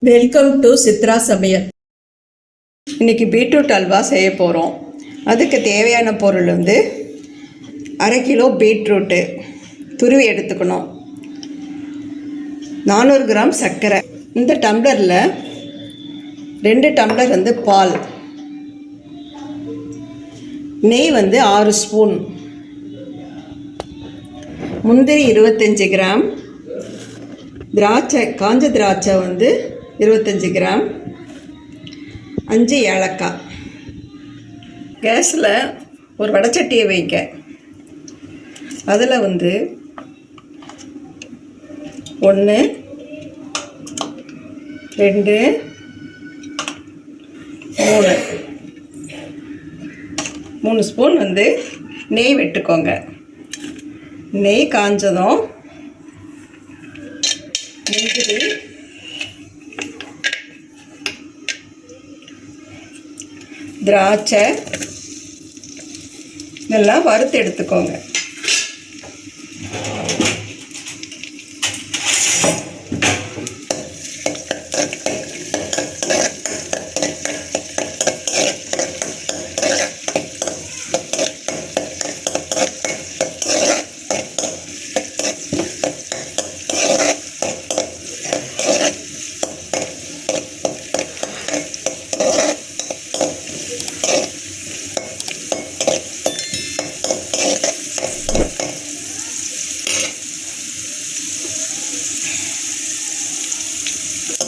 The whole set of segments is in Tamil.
வெல்கம் டு சித்ரா சமையல். இன்றைக்கி பீட்ரூட் அல்வா செய்ய போகிறோம். அதுக்கு தேவையான பொருள் வந்து 1/2 கிலோ பீட்ரூட்டு துருவி எடுத்துக்கணும். 400 கிராம் சர்க்கரை. இந்த டம்ளரில் 2 டம்ளர் வந்து பால், நெய் வந்து 6 ஸ்பூன், முந்திரி 25 கிராம், திராட்சை காஞ்ச திராட்சை வந்து 25 கிராம், 5 ஏலக்காய். கேஸில் ஒரு வடைச்சட்டியை வைக்க, அதில் வந்து 1 2 3 ஸ்பூன் வந்து நெய் விட்டுக்கோங்க. நெய் காஞ்சதும் முந்திரி, திராட்சை இதெல்லாம் வறுத்து எடுத்துக்கோங்க.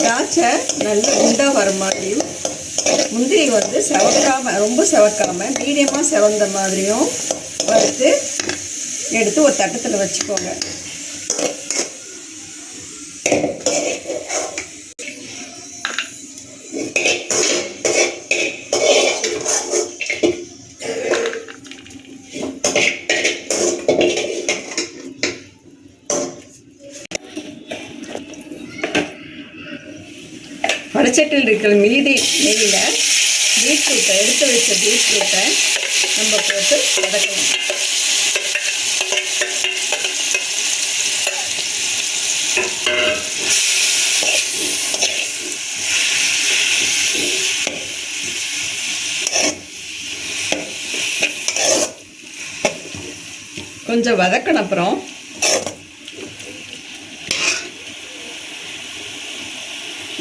திராட்சை நல்ல உண்டாக வர மாதிரியும், முந்திரி வந்து ரொம்ப செவக்காமல் மீடியமாக செவந்த மாதிரியும் வறுத்து எடுத்து ஒரு தட்டத்தில் வச்சுக்கோங்க. வடைச்சட்டியில் இருக்கிற மீதி நெய்யில் பீட்ரூட்டை எடுத்து வச்ச பீட்ரூட்டை நம்ம போட்டு வதக்கணும். கொஞ்சம் வதக்கின அப்புறம்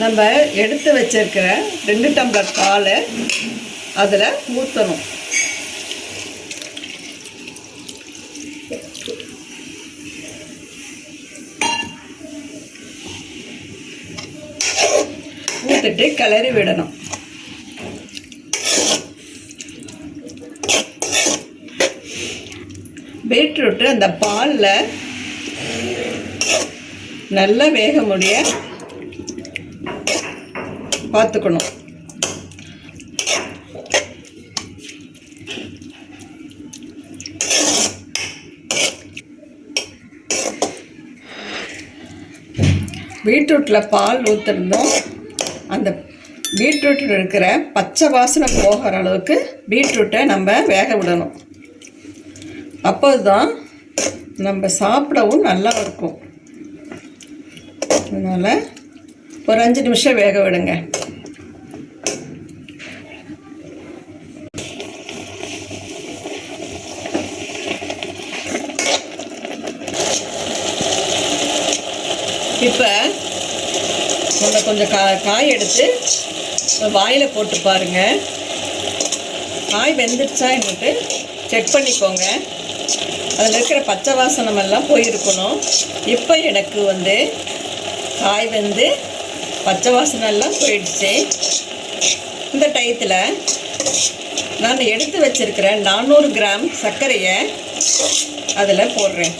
நம்ம எடுத்து வச்சிருக்கிற 2 டம்ளர் பாலை அதில் ஊற்றணும். ஊற்றிட்டு கிளறி விடணும். பீட்ரூட்டு அந்த பாலில் நல்லா வேக முடிய பார்த்துக்கணும். பீட்ரூட்டில் பால் ஊற்றிருந்தோம். அந்த பீட்ரூட்டில் இருக்கிற பச்சை வாசனை போகிற அளவுக்கு பீட்ரூட்டை நம்ம வேக விடணும். அப்போது தான் நம்ம சாப்பிடவும் நல்லா இருக்கும். அதனால் ஒரு 5 நிமிஷம் வேக விடுங்க. இப்போ நம்ம கொஞ்சம் காய் எடுத்து வாயில் போட்டு பாருங்கள். காய் வெந்துடுச்சா என்னட்டு செக் பண்ணிக்கோங்க. அதில் இருக்கிற பச்சை வாசனமெல்லாம் போயிருக்கணும். இப்போ எனக்கு வந்து காய் வெந்து பச்சை வாசனெல்லாம் போயிடுச்சு. இந்த டயத்தில் நான் எடுத்து வச்சிருக்கிற 400 கிராம் சர்க்கரையை அதில் போடுறேன்.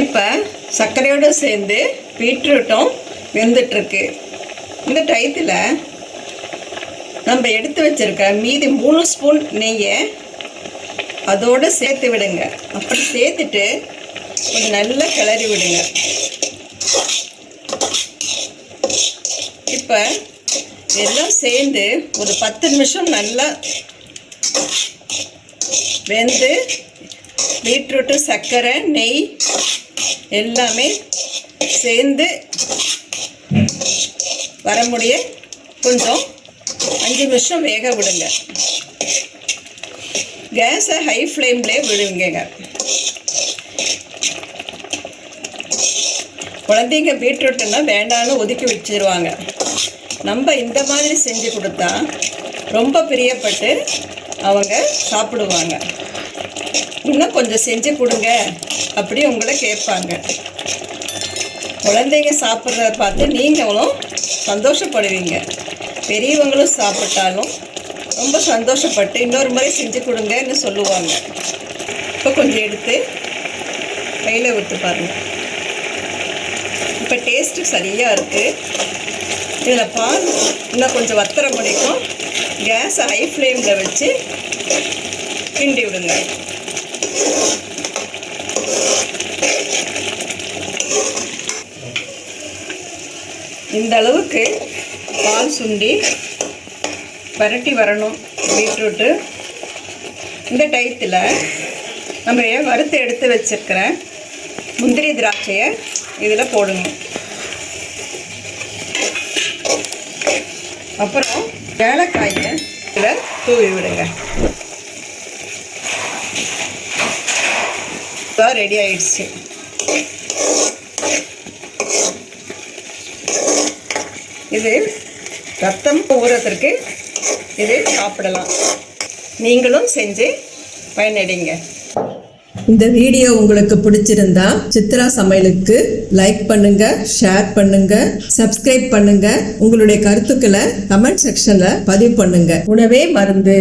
இப்போ சர்க்கரையோடு சேர்ந்து பீட்ரூட்டும் வெந்துட்டுருக்கு. இந்த டயத்தில் நம்ம எடுத்து வச்சிருக்க மீதி 3 ஸ்பூன் நெய்யை அதோடு சேர்த்து விடுங்க. அப்படி சேர்த்துட்டு கொஞ்சம் நல்லா கிளறி விடுங்க. இப்போ எல்லாம் சேர்ந்து ஒரு 10 நிமிஷம் நல்லா வெந்து பீட்ரூட்டு, சர்க்கரை, நெய் எல்லாமே சேர்ந்து வர முடிய கொஞ்சம் 5 நிமிஷம் வேக விடுங்க. கேஸை ஹை ஃப்ளேம்லேயே விடுங்க. குழந்தைங்க பீட்ரூட்டுன்னா வேண்டான்னு ஒதுக்கி வச்சிருவாங்க. நம்ம இந்த மாதிரி செஞ்சு கொடுத்தா ரொம்ப பிரியப்பட்டு அவங்க சாப்பிடுவாங்க. இன்னும் கொஞ்சம் செஞ்சு கொடுங்க அப்படி உங்களை கேட்பாங்க. குழந்தைங்க சாப்பிட்றத பார்த்து நீங்களும் சந்தோஷப்படுவீங்க. பெரியவங்களும் சாப்பிட்டாலும் ரொம்ப சந்தோஷப்பட்டு இன்னொரு முறை செஞ்சு கொடுங்கன்னு சொல்லுவாங்க. இப்போ கொஞ்சம் எடுத்து கையில் விட்டு பாருங்கள். இப்போ டேஸ்ட்டு சரியாக இருக்குது. இதில் பால் இன்னும் கொஞ்சம் வத்தர முடிக்கும். கேஸை ஹை ஃப்ளேமில் வச்சு கிண்டி விடுங்க. இந்த அளவுக்கு பால் சுண்டி பரட்டி வரணும் பீட்ரூட்டு. இந்த டயத்தில் நம்ம வறுத்து எடுத்து வச்சுருக்கிற முந்திரி திராட்சையை இதில் போடுங்க. அப்புறம் ஏலக்காயை இதில் தூவி விடுங்க. ரெடி ஆயிடுச்சு. இது ரத்தம் ஊறத்திற்கு இது சாப்பிடலாம். நீங்களும் செஞ்சு பயனடைங்க. இந்த வீடியோ உங்களுக்கு பிடிச்சிருந்தா சித்ரா சமையலுக்கு லைக் பண்ணுங்க, ஷேர் பண்ணுங்க, சப்ஸ்கிரைப் பண்ணுங்க. உங்களுடைய கருத்துக்களை கமெண்ட் செக்ஷன்ல பதிவு பண்ணுங்க. உணவே மருந்து.